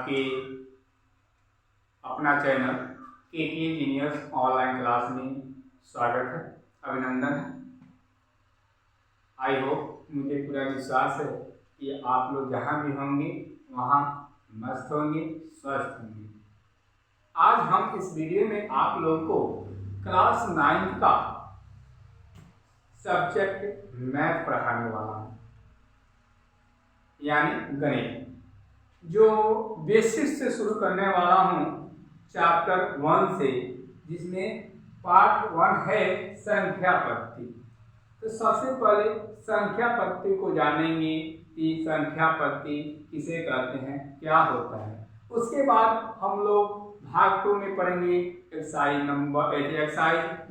आपके अपना चैनल के जीनियस ऑनलाइन क्लास में स्वागत है, अभिनंदन है। आई होप, मुझे पूरा विश्वास है कि आप लोग जहाँ भी होंगे वहाँ मस्त होंगे, स्वस्थ होंगे। आज हम इस वीडियो में आप लोग को क्लास 9 का सब्जेक्ट मैथ पढ़ाने वाला हूँ, यानी गणित, जो बेसिक से शुरू करने वाला हूँ चैप्टर 1 से, जिसमें पार्ट 1 है संख्या पद्धति। तो सबसे पहले संख्या पद्धति को जानेंगे कि संख्या पद्धति किसे कहते हैं, क्या होता है। उसके बाद हम लोग भाग 2 में पढ़ेंगे एक्सरसाइज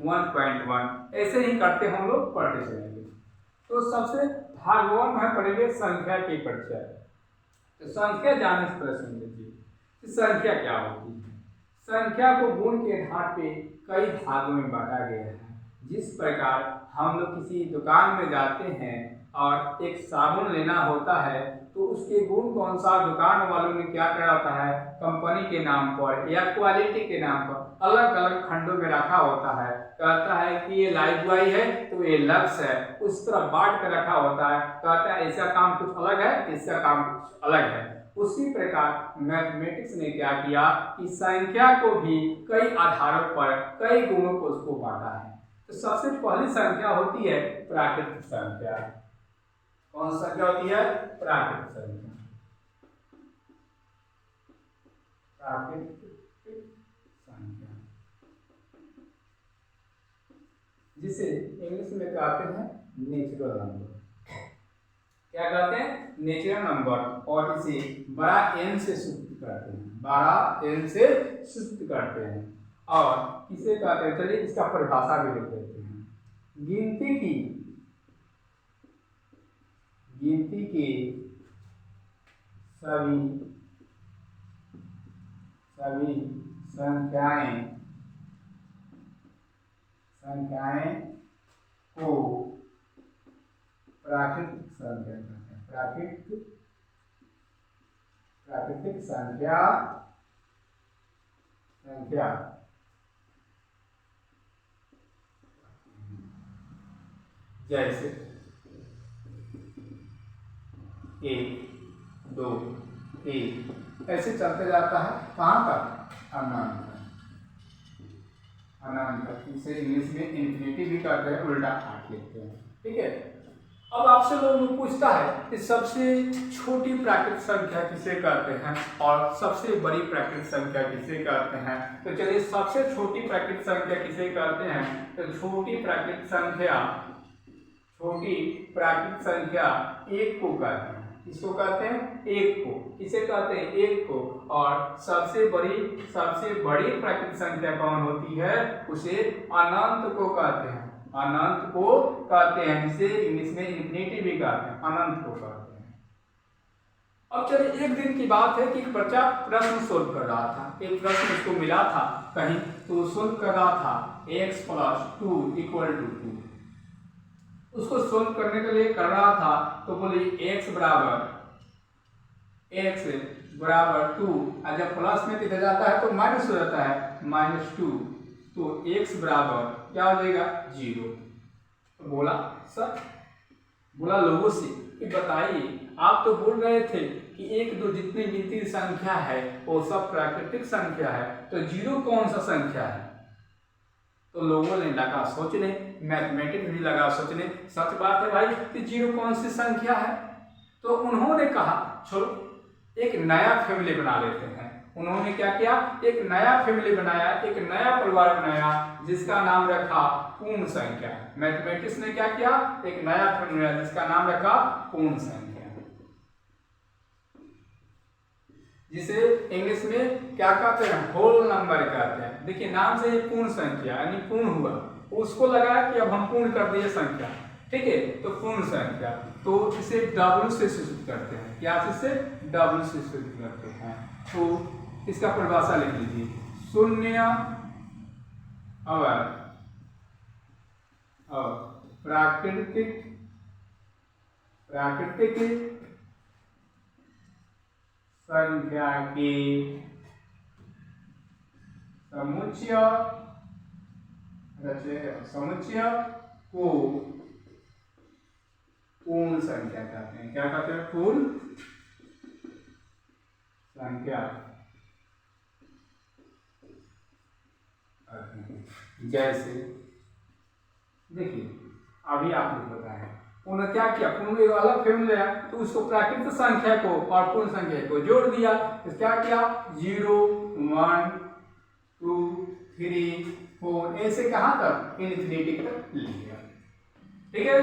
1.1। ऐसे ही करते हम लोग पढ़ते चलेंगे। तो सबसे भाग 1 में पढ़ेंगे संख्या के परिचय। तो संख्या जानने से पहले सुन लीजिए कि संख्या क्या होती है। संख्या को गुण के आधार पे कई भागों में बांटा गया है। जिस प्रकार हम लोग किसी दुकान में जाते हैं और एक साबुन लेना होता है, तो उसके गुण कौन सा दुकान वालों ने क्या करा होता है, कंपनी के नाम पर या क्वालिटी के नाम पर अलग अलग खंडों में रखा होता है। कहता है कि ये लाइफबॉय है तो ये लक्स है, उस तरह बांट कर रखा होता है। कहता है इसका काम कुछ अलग है, इसका काम कुछ अलग है। उसी प्रकार मैथमेटिक्स ने क्या किया कि संख्या को भी कई आधारों पर कई गुणों को उसको बांटा है। तो सबसे पहली संख्या होती है प्राकृतिक संख्या। कौन सी संख्या होती है? प्राकृतिक संख्या। प्राकृतिक संख्या जिसे इंग्लिश में कहते हैं नेचुरल नंबर। क्या कहते हैं? Natural number. और इसे बड़ा एन से सूचित करते हैं, बड़ा एन से सूचित करते हैं। और किसे कहते हैं, चलिए इसका परिभाषा भी लिख देते हैं। गिनती के सभी संख्याएं को प्राकृतिक संख्या कहते हैं। प्राकृतिक संख्या जैसे 1, 2, 3 ऐसे चलते जाता है। कहाँ तक? अनंत तक। इसे इंग्लिश में इन्फिनिटी भी कहते हैं, उल्टा 8 लिखते हैं। ठीक है। अब आपसे लोग पूछता है कि सबसे छोटी प्राकृतिक संख्या किसे कहते हैं और सबसे बड़ी प्राकृतिक संख्या किसे कहते हैं। तो चलिए, सबसे छोटी प्राकृतिक संख्या किसे कहते हैं? तो छोटी प्राकृतिक संख्या 1 को कहते हैं। किसको कहते हैं? 1 को। किसे कहते हैं? 1 को। और सबसे बड़ी प्राकृतिक संख्या कौन होती है? उसे अनंत को कहते हैं। जिसे इंग्लिश में इन्फिनिटी भी कहते हैं, अनंत को कहते हैं। अब चलिए, एक दिन की बात है कि एक बच्चा प्रश्न सोल्व कर रहा था। एक प्रश्न उसको मिला था कहीं, तो सोल्व कर रहा था x + 2 = 2। उसको सोल्व करने के लिए कर रहा था, तो बोले x बराबर 2, और जब प्लस में किधर जाता है तो माइनस हो जाता है, -2। तो x बराबर क्या हो जाएगा? 0। तो बोला लोगों से कि बताइए, आप तो बोल रहे थे कि 1, 2 जितनी गिनती संख्या है वो सब प्राकृतिक संख्या है, तो 0 कौन सा संख्या है? तो लोगों ने लगा सोचने, मैथमेटिक्स भी लगा सोचने, सच बात है भाई कि 0 कौन सी संख्या है। तो उन्होंने कहा चलो एक नया फैमिली बना लेते हैं। उन्होंने क्या किया? एक नया फैमिली बनाया, एक नया परिवार बनाया, जिसका नाम रखा पूर्ण संख्या। मैथमेटिक्स ने क्या किया? एक नया फैमिली बनाया जिसका नाम रखा पूर्ण संख्या, जिसे इंग्लिश में क्या कहते हैं? होल नंबर कहते हैं। देखिए, नाम से ये पूर्ण संख्या यानी पूर्ण हुआ, उसको लगा कि अब हम पूर्ण कर दिए संख्या। ठीक है, तो पूर्ण संख्या, तो इसे W से सूचित करते हैं। क्या से? W से सूचित करते हैं। तो इसका परिभाषा लिख लीजिए। 0 और प्राकृतिक संख्या के समुच्चय को पूर्ण संख्या कहते हैं। क्या कहते हैं? पूर्ण संख्या। जैसे देखिए अभी आपने बताया उन्होंने क्या किया, पूर्ण एक अलग फॉर्मूला लिया तो उसको प्राकृतिक संख्या को और पूर्ण संख्या को जोड़ दिया। तो क्या किया, 0 1 2 3 4 ऐसे कहाँ तक, इन्फिनिटी तक लिया। ठीक है,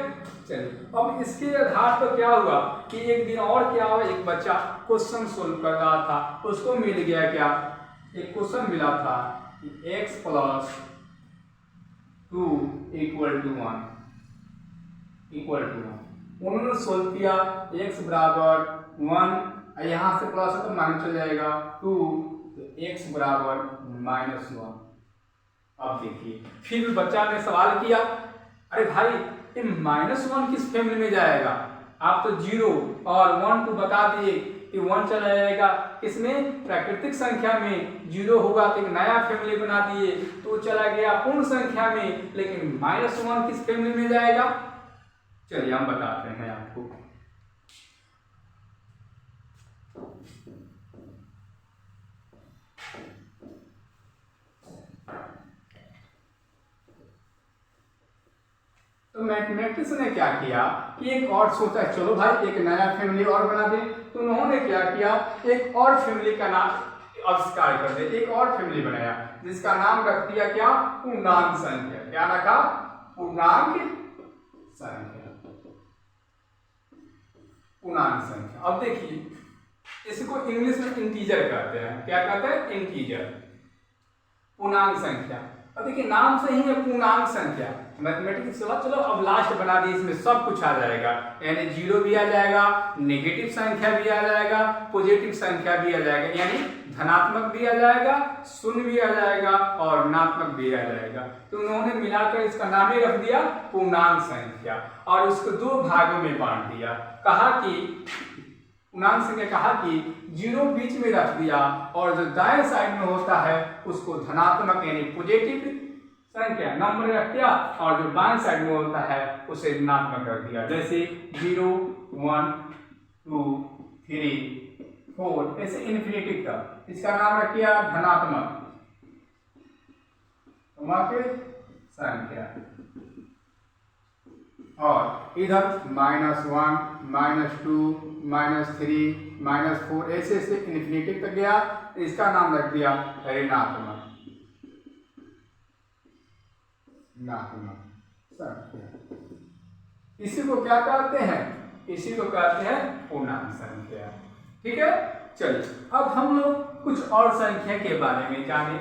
चलिए अब इसके आधार पर क्या हुआ कि एक दिन और क्या हुआ, एक बच्चा क्वेश्चन सोल्व कर रहा था, उसको मिल गया क्या, एक क्वेश्चन मिला था कि x + 2 = 1 उन्होंने सोल्व किया, x = 1 यहाँ से प्लस है तो माइनस चल जाएगा 2 तो x = -1। अब देखिए फिर बच्चा ने सवाल किया, अरे भाई ये -1 किस फैमिली में जाएगा, आप तो 0 और 1 को बता दिए कि 1 चला जाएगा, इसमें प्राकृतिक संख्या में 0 होगा तो एक नया फैमिली बना दिए तो चला गया पूर्ण संख्या में, लेकिन -1 किस फैमिली में जाएगा, चलिए हम बताते हैं आपको। तो मैथमेटिक्स ने क्या किया कि एक और सोचा, चलो भाई एक नया फैमिली और बना दे, तो उन्होंने क्या किया, एक और फैमिली का नाम आविष्कार कर दे, एक और फैमिली बनाया जिसका नाम रख दिया क्या, पूर्णांक संख्या। क्या रखा, पूर्णांक संख्या। पूर्णांक संख्या। अब देखिए इसको इंग्लिश में इंटीजर कहते हैं। क्या कहते हैं, इंटीजर, पूर्णांक संख्या। अब देखिए नाम से ही है पूर्णांक संख्या, मैथमेटिक्स चलो अब लास्ट बना दी, इसमें सब कुछ आ जाएगा, यानी 0 भी आ जाएगा, नेगेटिव संख्या भी आ जाएगा, पॉजिटिव संख्या भी आ जाएगा, यानी धनात्मक भी आ जाएगा, शून्य भी आ जाएगा और ऋणात्मक भी आ जाएगा। तो उन्होंने मिलाकर इसका नाम ही रख दिया पूर्णांक संख्या और उसको 2 भागों में बांट दिया। कहा कि पूर्णांक संख्या कहा कि 0 बीच में रख दिया और जो दाएं साइड में होता है उसको धनात्मक यानी पॉजिटिव संख्या नंबर रख दिया और जो बाएं साइड में होता है उसे ऋणात्मक रख दिया। जैसे 0 1 2 3 4 ऐसे इन्फिनिटी तक, इसका नाम रख दिया धनात्मक संख्या। और इधर -1 -2 -3 -4 ऐसे ऐसे इन्फिनिटी तक गया, इसका नाम रख दिया ऋणात्मक संख्या। इसी को क्या कहते हैं, इसी को कहते हैं पूर्णांक संख्या। ठीक है, चलिए अब हम लोग कुछ और संख्या के बारे में जाने।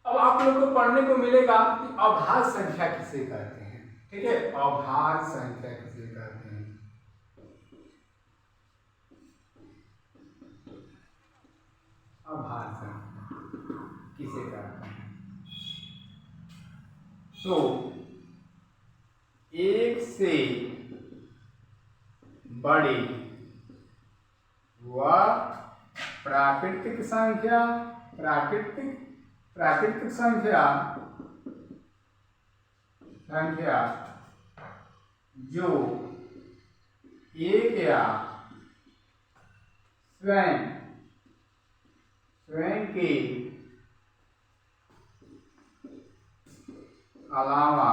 अब आप लोग को पढ़ने को मिलेगा कि अभाज्य संख्या किसे कहते हैं। ठीक है, अभाज्य संख्या किसे कहते हैं। अभाज्य संख्या किसे कहते हैं, तो 1 से बड़ी व प्राकृतिक संख्या, प्राकृतिक संख्या जो एक या स्वयं के अलावा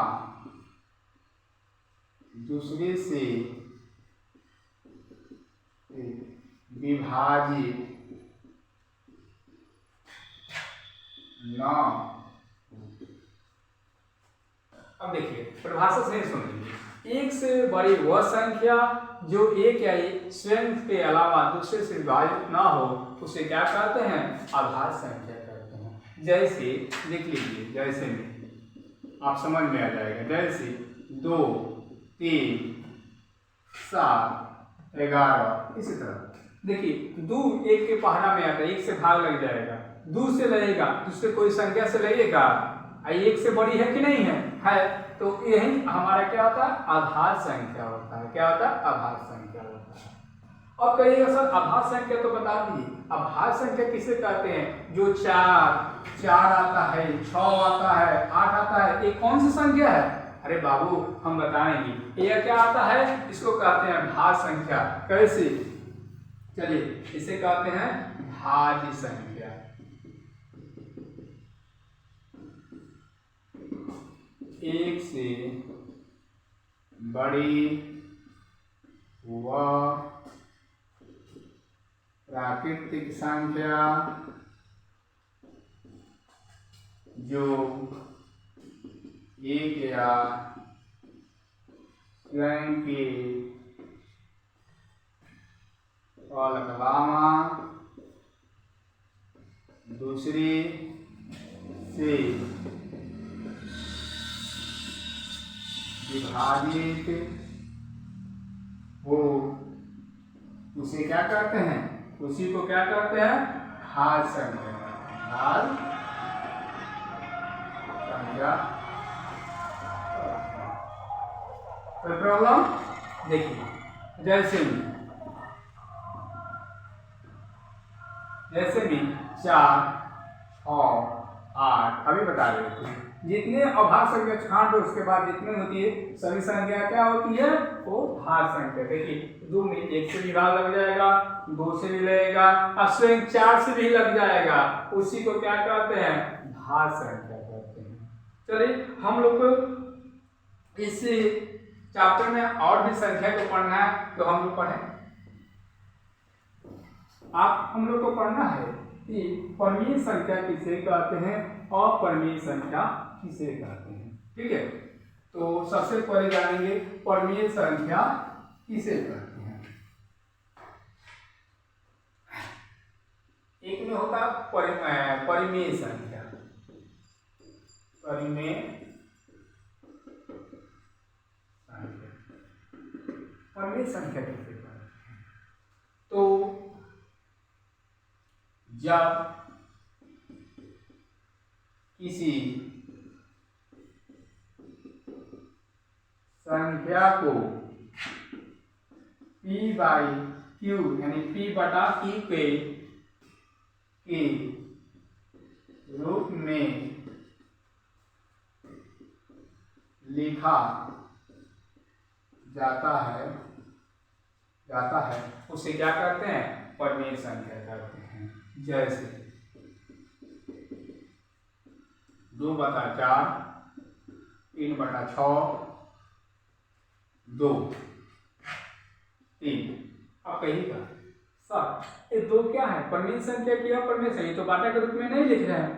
दूसरे से विभाजित न। अब देखिए परिभाषा से सुन लीजिए, 1 से बड़ी वह संख्या जो एक या स्वयं के अलावा दूसरे से विभाजित ना हो उसे क्या कहते हैं, अभाज्य संख्या कहते हैं। जैसे देख लीजिए, जैसे में आप समझ में आ जाएगा, जैसे 2 3 7 11 इसी तरह। देखिए 2 1 के पहाड़ा में आता है, 1 से भाग लग जाएगा, 2 से लगेगा, दूसरे कोई संख्या से लगेगा, 1 से बड़ी है कि नहीं है, तो यही हमारा क्या होता है, आधार संख्या होता है। क्या होता है, आधार संख्या होता है। और कहिएगा सर आधार संख्या तो बता दिए, आधार संख्या किसे कहते हैं, जो 4 आता है, 6 आता है, 8 आता है, ये कौन सी संख्या है? अरे बाबू हम बताएंगे ये क्या आता है, इसको कहते हैं भाज्य संख्या। कैसे, चलिए इसे कहते हैं भाज्य संख्या। एक से बड़ी व प्राकृतिक संख्या जो एक या स्वयं के अलावा दूसरे से विभाजित हो, उसे क्या कहते हैं, उसी को क्या कहते हैं, भाज्य संख्या। भाज्य संख्या। कोई प्रॉब्लम? देखिए जैसे में 4, 6, 8 अभी बता रहे थे, जितने अभाज्य संख्या छांट उसके बाद जितने होती है सभी संख्या क्या होती है, वो भाज्य संख्या। देखिए 2 में 1 से भी भाग लग जाएगा, 2 से भी लगेगा, और स्वयं 4 से भी लग जाएगा, उसी को क्या कहते हैं, भाज्य संख्या कहते हैं। चलिए हम लोग को इस चैप्टर में और भी संख्या को पढ़ना है, तो हम लोग पढ़ें। हम लोग को पढ़ना है कि परमीय संख्या किसे कहते हैं और परमीय संख्या किसे कहते हैं। ठीक है, तो सबसे पहले जानेंगे परमीय संख्या किसे कहते हैं। एक में होता परिमेय संख्या। परिमेय संख्या, परमीय संख्या किसे कहते हैं, तो जब किसी संख्या को P बाई Q यानी P बटा Q के रूप में लिखा जाता है उसे क्या कहते हैं, परमीय संख्या कहते हैं। जैसे 2/4, 3/6, 2, 3। अब कहिएगा सर ये 2 क्या है, परमीय संख्या क्या, परमीय संख्या तो बाटा के रूप में नहीं लिख रहे हैं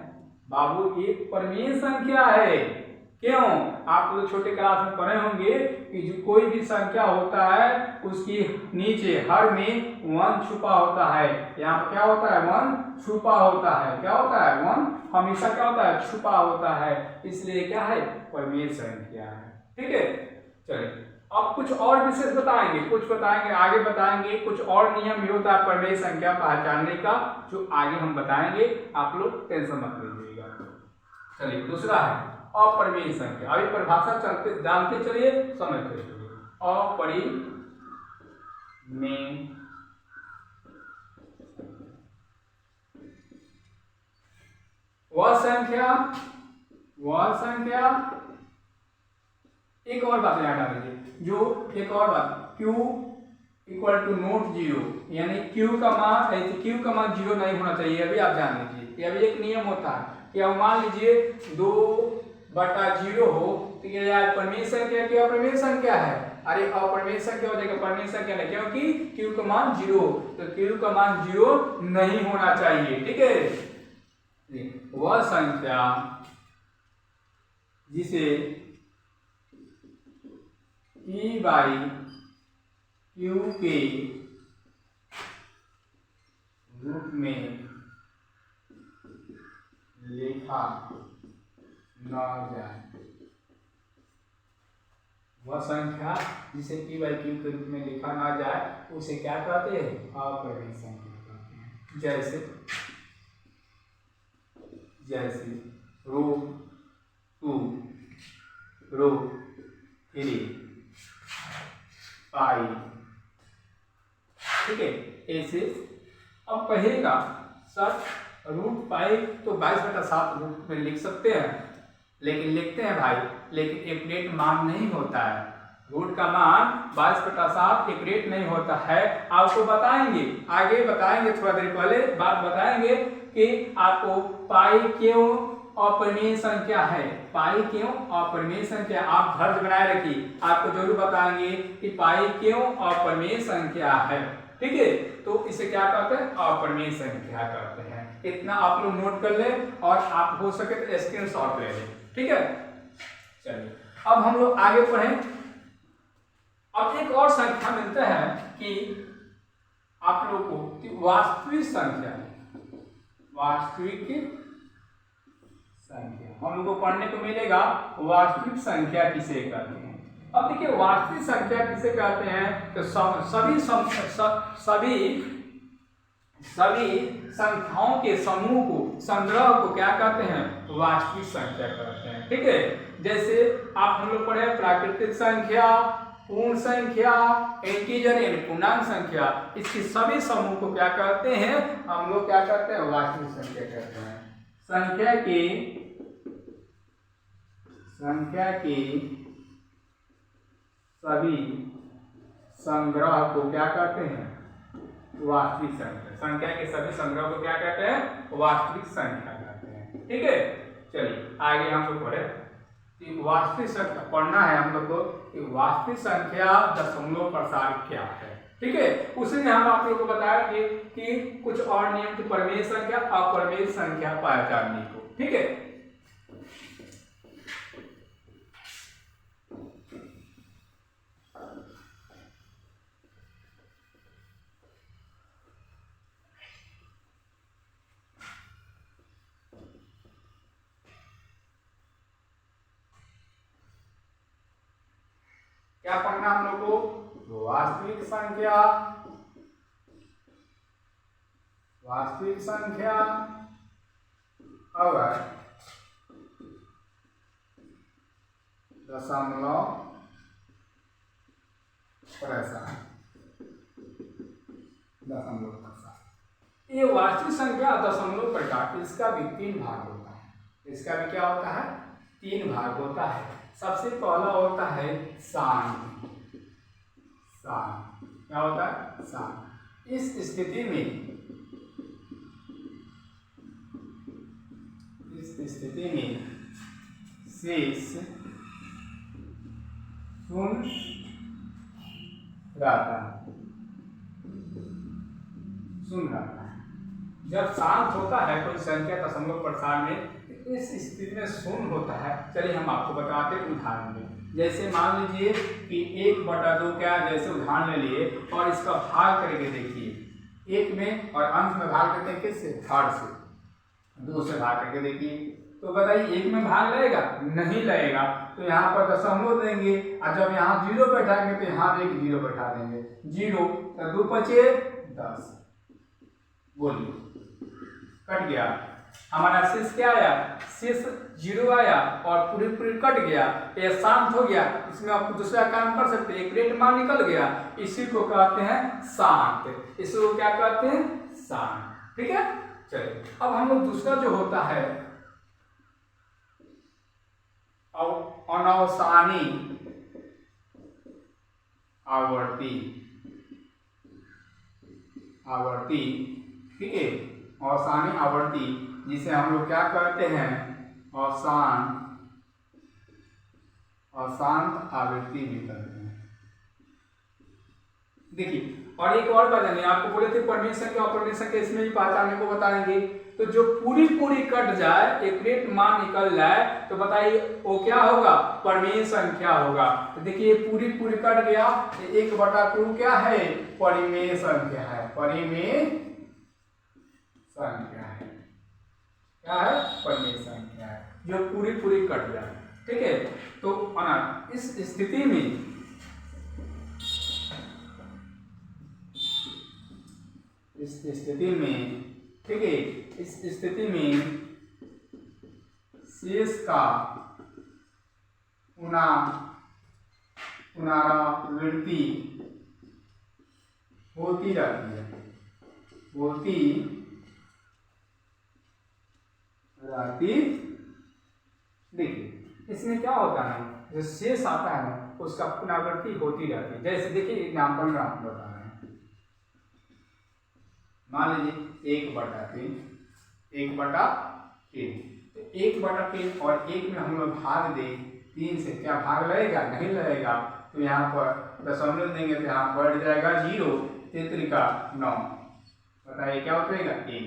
बाबू, ये परमीय संख्या है। क्यों, आप लोग छोटे क्लास में पढ़े होंगे कि जो कोई भी संख्या होता है उसकी नीचे हर में 1 छुपा होता है। यहाँ पर क्या होता है, 1 छुपा होता है। क्या होता है, 1 हमेशा क्या होता है, छुपा होता है, इसलिए क्या है, परमीय संख्या है। ठीक है, चलिए अब कुछ और विशेष बताएंगे, आगे बताएंगे। कुछ और नियम भी होता है परमीय संख्या पहचानने का, जो आगे हम बताएंगे, आप लोग टेंशन मत लीजिएगा। चलिए दूसरा है अपरिमेय संख्या। अभी परिभाषा जानते चलिए, समझते चलिए। अपरिमेय वह संख्या एक और बात याद डालिए, जो एक और बात, Q इक्वल टू नॉट 0, यानी Q का मान 0 नहीं होना चाहिए। अभी आप जान लीजिए, ये अभी एक नियम होता है कि अब मान लीजिए 2/0 हो तो ये यार परमीय संख्या की अपरिमेय संख्या है। अरे अपरिमेय संख्या हो जाएगा, परमीय संख्या नहीं, क्योंकि Q का मान 0, तो Q का मान 0 नहीं होना चाहिए। ठीक है, वह संख्या जिसे P बाई Q के रूप में लिखा न जाए, वह संख्या जिसे P बाई Q के रूप में लिखा ना जाए उसे क्या कहते हैं, अपरिमेय संख्या कहते हैं। जैसे √2 पाई, ठीक है। ऐसे अब कहेगा सर रूट पाई तो 22/7 रूट में लिख सकते हैं, लेकिन लिखते हैं भाई, लेकिन एक्यूरेट मान नहीं होता है। रूट का मान 22/7 एक्यूरेट नहीं होता है। आपको बताएंगे, आगे बताएंगे, थोड़ा देर पहले बात बताएंगे कि आपको पाई क्यों अपरिमेय संख्या है, पाई क्यों अपरिमेय संख्या। आप धर्ज बनाए रखिए, आपको जरूर बताएंगे कि पाई क्यों अपरिमेय संख्या है, ठीक है। तो इसे क्या कहते हैं, अपरिमेय संख्या कहते हैं। इतना आप लोग नोट कर ले और आप हो सके तो स्क्रीनशॉट ले लें, ठीक है। चलिए अब हम लोग आगे पढ़ें। अब एक और संख्या मिलता है कि आप लोग को कि वास्तविक संख्या, वास्तविक संख्या हम लोग को पढ़ने को मिलेगा वास्तविक संख्या किसे कहते हैं। अब देखिए वास्तविक संख्या किसे कहते हैं, तो सभी संख्याओं के समूह को, संग्रह को क्या कहते हैं, वास्तविक संख्या कहते हैं, ठीक है। जैसे आप हम लोग पढ़े प्राकृतिक संख्या, पूर्ण संख्या, इंटीजर यानी पूर्णांक संख्या, इसकी सभी समूह को क्या कहते हैं, हम लोग क्या कहते हैं, वास्तविक संख्या कहते हैं। संख्या के सभी संग्रह को क्या कहते हैं, वास्तविक संख्या। संख्या के सभी संग्रह को क्या कहते हैं, वास्तविक संख्या कहते हैं, ठीक है। चलिए आगे हम लोग पढ़े कि वास्तविक संख्या पढ़ना है हम लोग को कि वास्तविक संख्या दशमलव प्रसार क्या है, ठीक है। उसी में हम आप लोग को बताया कि कुछ और नियम की परिमेय संख्या, अपरिमेय संख्या पहचानने को, ठीक है। क्या पढ़ना हम लोग को, वास्तविक संख्या, वास्तविक संख्या और दशमलव प्रसार, दशमलव प्रसार। ये वास्तविक संख्या दशमलव प्रकार, इसका भी 3 भाग होता है। इसका भी क्या होता है, 3 भाग होता है। सबसे पहला होता है सान, क्या होता है, सान। इस स्थिति में शेष शून्य रहता है, जब शांत होता है कोई संख्या दशमलव प्रसार में, इस स्थिति में शून्य होता है। चलिए हम आपको बताते हैं उदाहरण में। जैसे मान लीजिए कि 1/2 क्या, जैसे उदाहरण ले लिए और इसका भाग करके देखिए 1 में, और अंश में भाग करते हैं किससे, 3 से, 2 से भाग करके देखिए। तो बताइए 1 में भाग लगेगा, नहीं लगेगा। तो यहाँ पर दशमलव देंगे और जब यहाँ 0 बैठाएंगे तो यहाँ भी 0 बैठा देंगे। 0 तो 2 बचे 10, बोलिए कट गया हमारा शेष। क्या आया, शेष 0 आया और पूरी कट गया, ये शांत हो गया। इसमें आप दूसरा काम कर सकते हैं, एक रेट मान निकल गया, इसी को कहते हैं शांत। इसको क्या कहते हैं, शांत, ठीक है। चलिए अब हम लोग दूसरा जो होता है अनवसानी आवर्ती, ठीक है। अवसानी आवर्ती जिसे हम लोग क्या कहते हैं, अशांत आवृत्ति भी कहते हैं। देखिए और एक और बात है, आपको बोले थे परिमेय संख्या अपरिमेय संख्या, इसमें भी पहचानने को बताएंगे। तो जो पूरी कट जाए, एक रेट मान निकल जाए, तो बताइए वो क्या होगा, परिमेय संख्या होगा। तो देखिए पूरी कट गया, 1/2 क्या है, परिमेय संख्या है, परिमेय संख्या है, क्या है, परिमेय संख्या है, जो पूरी कट जाए, ठीक है। तो इस स्थिति में ठीक है, इस स्थिति में शेष का पुनरावृत्ति होती रहती है, देखिए इसमें क्या होता है, जो शेष आता है ना उसका पुनरावृत्ति होती रहती है। जैसे देखिए एग्जाम्पल में आपको बता रहे हैं, मान लीजिए 1/3 तो 1/3 और 1 में हम लोग भाग दें 3 से, क्या भाग लगेगा? नहीं लगेगा। तो यहाँ पर दशमलव देंगे तो यहाँ बढ़ जाएगा 0, 3×9, बताइए क्या उतरेगा? 1।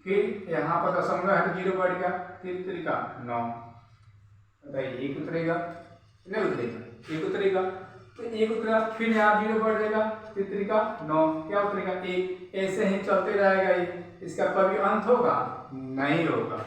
फिर यहाँ पर दशमलव है तो 0 बढ़ गया, 3×9, बताइए 1 उतरेगा? नहीं उतरेगा, 1 उतरेगा। तो 1 उतरेगा, फिर यहाँ 0 बढ़ जाएगा, 3×9, क्या उतरेगा? 1। ऐसे ही चलते रहेगा ये। इसका कभी अंत होगा? नहीं होगा,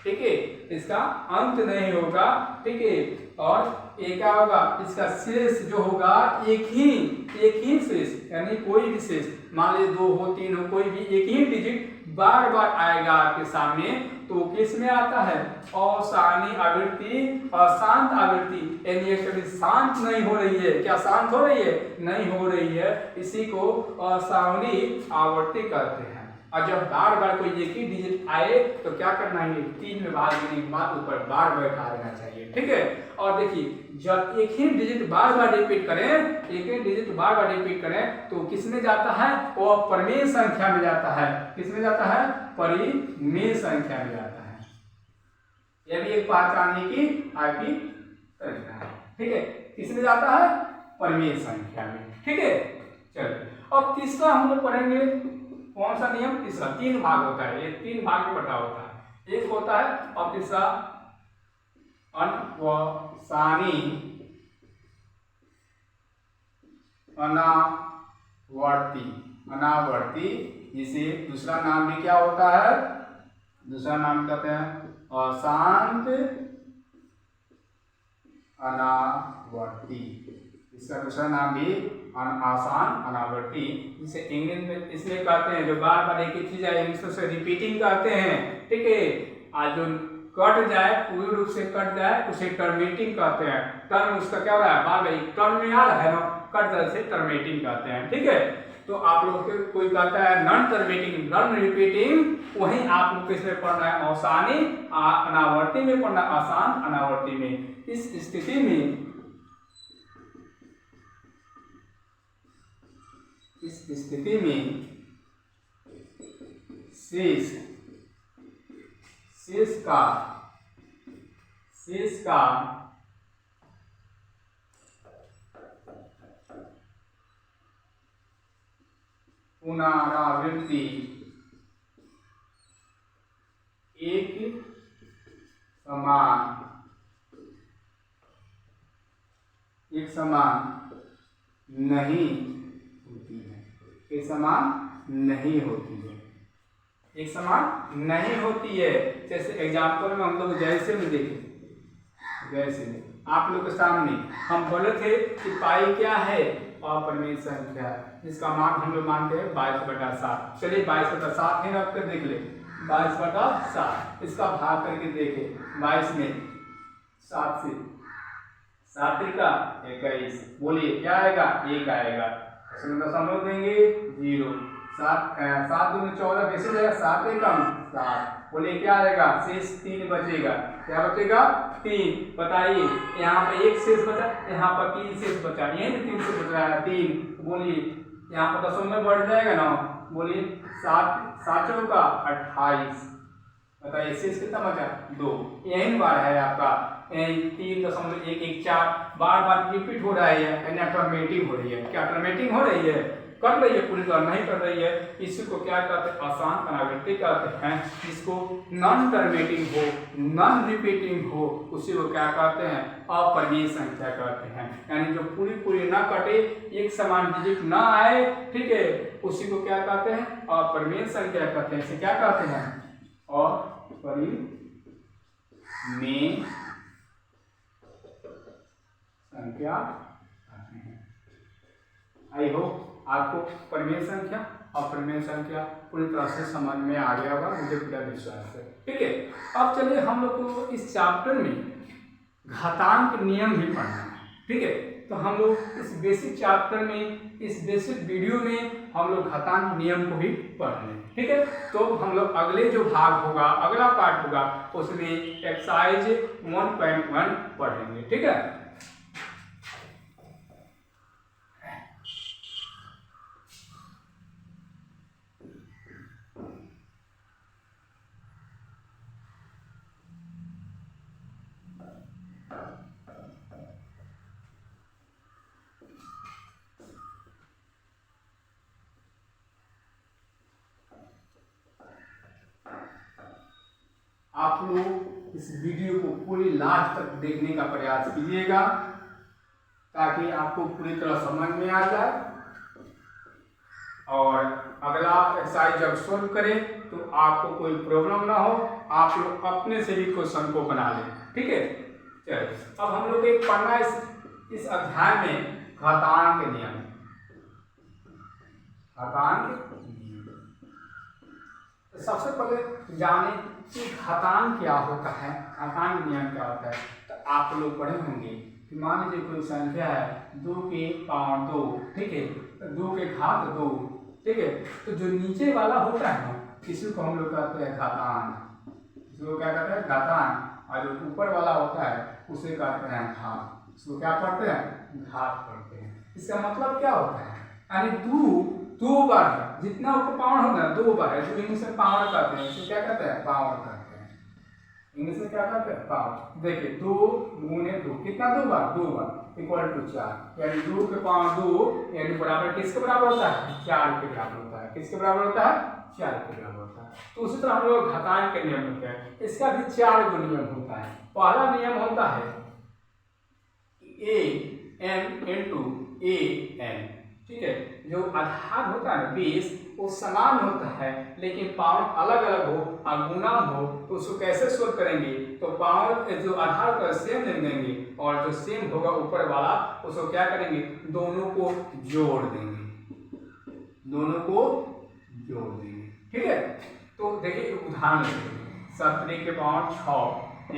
ठीक है, इसका अंत नहीं होगा, ठीक है। और ये क्या होगा? इसका शेष जो होगा एक ही शेष, यानी कोई भी शेष, मान लीजिए 2 हो 3 हो, कोई भी एक ही डिजिट बार बार आएगा आपके सामने, तो किस में आता है? अशानी आवृत्ति, अशांत आवृत्ति, यानी ये कभी शांत नहीं हो रही है। क्या शांत हो रही है? नहीं हो रही है, इसी को अशानी आवृत्ति कहते हैं। और जब बार बार कोई एक ही डिजिट आए तो क्या करना है? 3 में भाग देने के बाद ऊपर बार बैठा देना चाहिए, ठीक है। और देखिए जब एक ही डिजिट बार बार रिपीट करें तो किस में जाता है? वो परिमेय संख्या में जाता है। किस में जाता है? परिमेय संख्या में जाता है। यह भी एक पहचानने की आपकी तरीका है, ठीक है। किस में जाता है? परिमेय संख्या में, ठीक है। चलिए अब तीसरा हम लोग पढ़ेंगे, कौन सा नियम? तीसरा। 3 भाग होता है, ये 3 भाग में बटा होता है। एक होता है और तीसरा अनवसानी अनावर्ती, जिसे दूसरा नाम भी क्या होता है? दूसरा नाम कहते हैं अशांत अनावर्ती। इसका दूसरा नाम भी आसान अनावर्ती, जिसे इंग्लिश में इसलिए कहते हैं, जो बार बार एक ही चीज है इंग्लिश से रिपीटिंग कहते हैं, ठीक है। आज जो कट जाए, पूरी रूप से कट जाए, उसे टर्मिनेटिंग कहते हैं। टर्म उसका क्या हो रहा है? बार बार टर्म में आ रहा है ना, कट जाए से टर्मिनेटिंग कहते हैं, ठीक है। तो आप लोग के कोई कहता है नॉन टर्मिनेटिंग, नॉन रिपीटिंग, वहीं आप लोग किसमें पढ़ना है? अशानी अनावर्ती में पढ़ना, आसान अनावर्ती में। इस स्थिति में शेष का पुनरावृत्ति एक समान नहीं होती है। एक समान नहीं होती है। जैसे एग्जाम्पल में हम लोग जैसे में देखें, जैसे में आप लोग के सामने हम बोले थे कि पाई क्या है? अपरिमेय संख्या, जिसका मान हम लोग मानते हैं 22/7। चलिए 22/7 है, रख कर देख ले, 22/7। इसका भाग करके देखे 22 में 7 से, 7×21, बोलिए क्या आएगा? 1 आएगा। इसमें दशमलव देंगे 0, 7 दूनी 14, कैसे जाएगा? 7 एकम 7, बोलिए क्या आएगा? शेष 3 बचेगा। क्या बचेगा? 3। बताइए यहाँ पर 1 शेष बचा, यहाँ पर 3 शेष बचा, यही 3 से बच रहा है 3। बोलिए यहाँ पर दशमलव बढ़ जाएगा ना, बोलिए 7 7 का 28, बताइए शेष कितना बचा? 2। यही बार है आपका 3.114, बार बार रिपीट हो रहा है, यानी टर्मिनेटिंग हो रही है। क्या टर्मिनेटिंग हो रही है? कर रही है, पूरी तरह नहीं कर रही है। इसी को क्या कहते हैं? आसान अनावृत्ति कहते हैं। जिसको नॉन टर्मिनेटिंग हो, नॉन रिपीटिंग हो, उसी को क्या कहते हैं? अपरिमेय संख्या कहते हैं। यानी जो पूरी ना कटे, एक समान डिजिट ना आए, ठीक है, उसी को क्या कहते हैं? अपरिमेय संख्या कहते हैं। इसे क्या कहते हैं? अपरिमेय संख्या कहते हैं। आई होप आपको परिमेय संख्या और परिमेय संख्या पूरी तरह से समझ में आ गया होगा, मुझे पूरा विश्वास है, ठीक है। अब चलिए हम लोग को इस चैप्टर में घातांक नियम भी पढ़ना है। ठीक है, तो हम लोग इस बेसिक चैप्टर में, इस बेसिक वीडियो में हम लोग घातांक नियम को भी पढ़ रहे हैं। ठीक है, तो हम लोग अगले जो भाग होगा, अगला पार्ट होगा, उसमें एक्सरसाइज 1.1 पढ़ेंगे। ठीक है, आप लोग इस वीडियो को पूरी लास्ट तक देखने का प्रयास कीजिएगा ताकि आपको पूरी तरह समझ में आ जाए, और अगला एक्सरसाइज जब सोल्व करें तो आपको कोई प्रॉब्लम ना हो, आप लोग अपने से भी क्वेश्चन को बना लें। ठीक है, चलिए अब हम लोग एक पढ़ना इस अध्याय में घातांक नियम। घातांक नियम, तो सबसे पहले जाने कि घातांक क्या होता है, घातांक नियम क्या होता है। तो आप लोग पढ़े होंगे कि मान लीजिए कोई संख्या है 2 के पावर 2, ठीक है, तो 2 के घात 2, ठीक है, तो जो नीचे वाला होता है ना, इसी को हम लोग कहते हैं घातांक। इसको क्या कहते हैं? घातांक। और जो ऊपर वाला होता है उसे कहते हैं घात। इसको क्या पढ़ते हैं? घात पढ़ते हैं। इसका मतलब क्या होता है? यानी दो बार है, जितना ऊपर पावर होगा 2 बार है, जो इंग्लिश में पावर कहते हैं, इसको क्या कहते हैं? पावर कहते हैं। इंग्लिश में क्या कहते हैं? पावर। देखिए 2 गुने 2, कितना 2 बार? 2 बार इक्वल टू 4, यानी 2 के पावर 2 यानी बराबर किसके बराबर होता है? 4 के बराबर होता है। किसके बराबर होता है? 4 के बराबर होता है। तो उसी तरह हम लोग घातांक के नियम होते हैं, इसका भी 4 गो नियम होता है। पहला नियम होता है a n × a n, ठीक है, जो आधार होता है बेस वो समान होता है, लेकिन पावर अलग अलग हो और गुना हो, तो उसको कैसे सोल्व करेंगे? तो पावर जो आधार का सेम लिख देंगे, और जो सेम होगा ऊपर वाला उसको क्या करेंगे? दोनों को जोड़ देंगे, दोनों को जोड़ देंगे। ठीक है, तो देखिए उदाहरण लेंगे, 17 के पावर 6 ×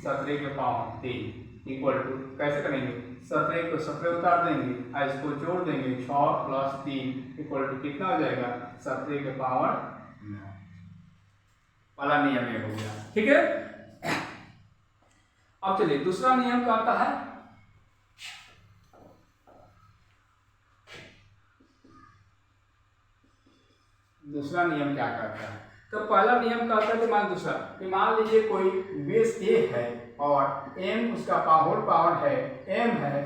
17 के पावर 3 इक्वल टू, कैसे करेंगे? 17 को 17 उतार देंगे और इसको जोड़ देंगे, 6 + 3 इक्वल टू कितना हो जाएगा? 17 के पावर 9। वाला नियम ये हो गया। ठीक है, अब चलिए दूसरा नियम क्या आता है? दूसरा नियम क्या करता है? तो पहला नियम क्या होता है? मान दूसरा, मान लीजिए कोई बेस a है और m उसका होल पावर है, m है,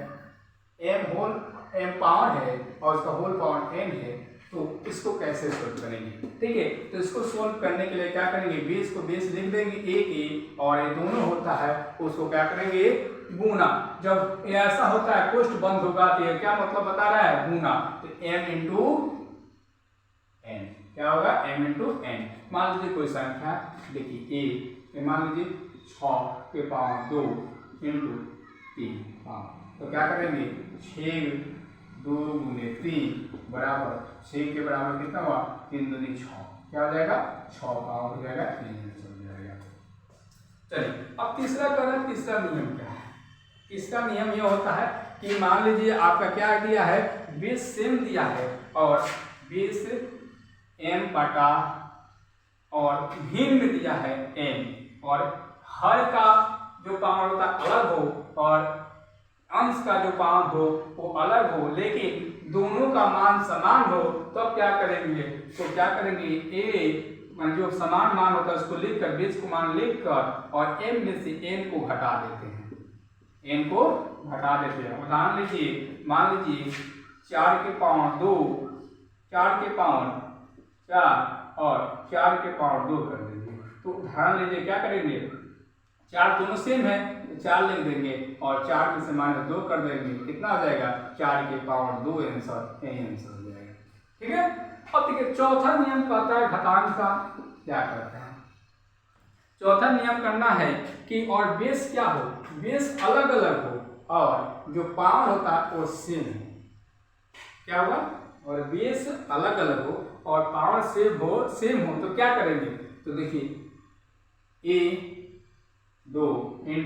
m पावर है और उसका होल पावर n है, तो इसको कैसे सोल्व करेंगे? ठीक है, तो इसको सोल्व करने के लिए क्या करेंगे? बेस को बेस लिख देंगे a और ये दोनों होता है उसको क्या करेंगे? गुना। जब ऐसा होता है कोष्ठ बंद होगा तो ये क्या मतलब बता रहा है? गुना। तो m × n क्या होगा? m × n। मान लीजिए कोई संख्या, देखिए a, मान लीजिए 6 के पावर 2 × 3, हाँ, तो क्या करेंगे? 6 2 × 3 बराबर 6 के बराबर कितना हुआ? 3 दूनी 6, क्या हो जाएगा? 6 पावर हो जाएगा, 3 हो जाएगा। चलिए अब तीसरा करें। तीसरा नियम क्या है? इसका नियम यह होता है कि मान लीजिए आपका क्या दिया है? बेस सेम दिया है और बेस m बटा और भिन्न दिया है n, और हर का जो पावर होता है अलग हो और अंश का जो पावर हो वो अलग हो, लेकिन दोनों का मान समान हो, तब क्या करेंगे? तो क्या करेंगे? a जो समान मान होता है उसको लिखकर, बेस को मान लिखकर, और m में से n को घटा देते हैं, n को घटा देते हैं। उदाहरण लीजिए, मान लीजिए 4 के पावर 2, 4 के पावर 4 और 4 के पावर 2 कर देंगे। तो उदाहरण लीजिए क्या करेंगे? 4 दोनों सेम है, 4 लिख देंगे और 4 में से -2 कर देंगे, कितना हो जाएगा? 4 के पावर 2 आंसर, यही आंसर हो जाएगा। ठीक है, अब देखिए चौथा नियम कहता है घातांक का क्या करता है? चौथा नियम करना है कि और बेस क्या हो? बेस अलग अलग हो और जो पावर होता है वो सेम हो। क्या होगा? और बेस अलग अलग हो और पावर सेम हो तो क्या करेंगे? तो देखिए a 2 ×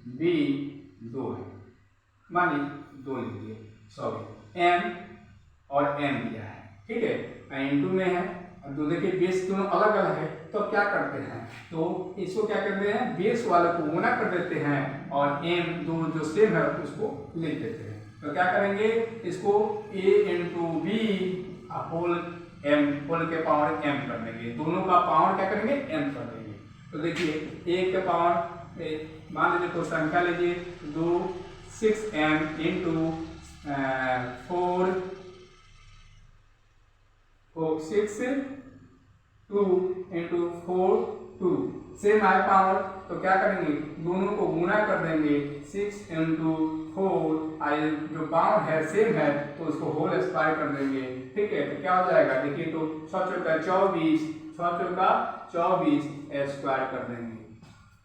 बी 2 है, मान लीजिए 2 लिख दिए, सॉरी एम और एम दिया है, ठीक है, इंटू में है। अब तो देखिए बेस दोनों अलग अलग है, तो क्या करते हैं, तो इसको क्या करते हैं, बेस वाले को गुना कर देते हैं और एम दोनों जो सेम है उसको लिख देते हैं। तो क्या करेंगे, इसको a into B whole M whole के पावर m कर देंगे, दोनों का पावर क्या करेंगे m कर देंगे। तो देखिए a के पावर मान लीजिए कोई संख्या लीजिए 2 6m into 6 2 into 4 2 same high power, तो क्या करेंगे दोनों को गुना कर देंगे, 6 इंटू 4 आई जो पावर है सेम है तो उसको होल स्क्वायर कर देंगे, ठीक है। तो क्या हो जाएगा, देखिए तो 6 चौका 24 6 चौका 24 स्क्वायर कर देंगे,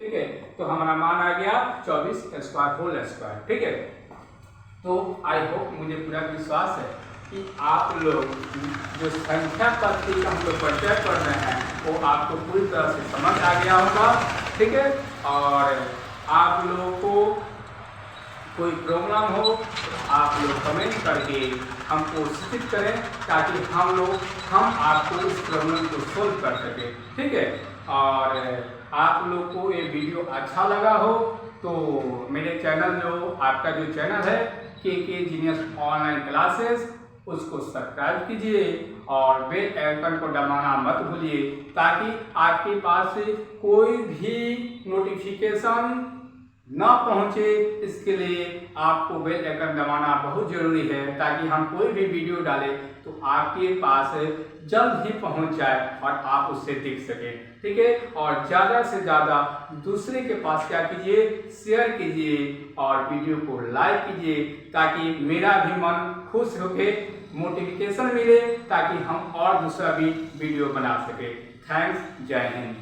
ठीक है। तो हमारा मान आ गया 24 स्क्वायर होल स्क्वायर, ठीक है। तो आई होप, मुझे पूरा विश्वास है कि आप लोग जो संख्या पद्धति का हम लोग परिचय कर रहे हैं वो आपको पूरी तरह से समझ आ गया होगा, ठीक है। और आप लोगों को कोई प्रॉब्लम हो तो आप लोग कमेंट करके हमको सूचित करें ताकि हम आपको इस प्रॉब्लम को सोल्व कर सकें, ठीक है। और आप लोग को ये वीडियो अच्छा लगा हो तो मेरे चैनल जो आपका जो चैनल है के जीनियस ऑनलाइन क्लासेस उसको सब्सक्राइब कीजिए और बेल आइकन को दबाना मत भूलिए ताकि आपके पास से कोई भी नोटिफिकेशन ना पहुंचे। इसके लिए आपको बेल आइकन दबाना बहुत जरूरी है ताकि हम कोई भी वीडियो डालें तो आपके पास जल्द ही पहुंच जाए और आप उससे देख सकें, ठीक है। और ज़्यादा से ज़्यादा दूसरे के पास क्या कीजिए, शेयर कीजिए और वीडियो को लाइक कीजिए ताकि मेरा भी मन खुश होके मोटिवेशन मिले ताकि हम और दूसरा भी वीडियो बना सके। थैंक्स, जय हिंद।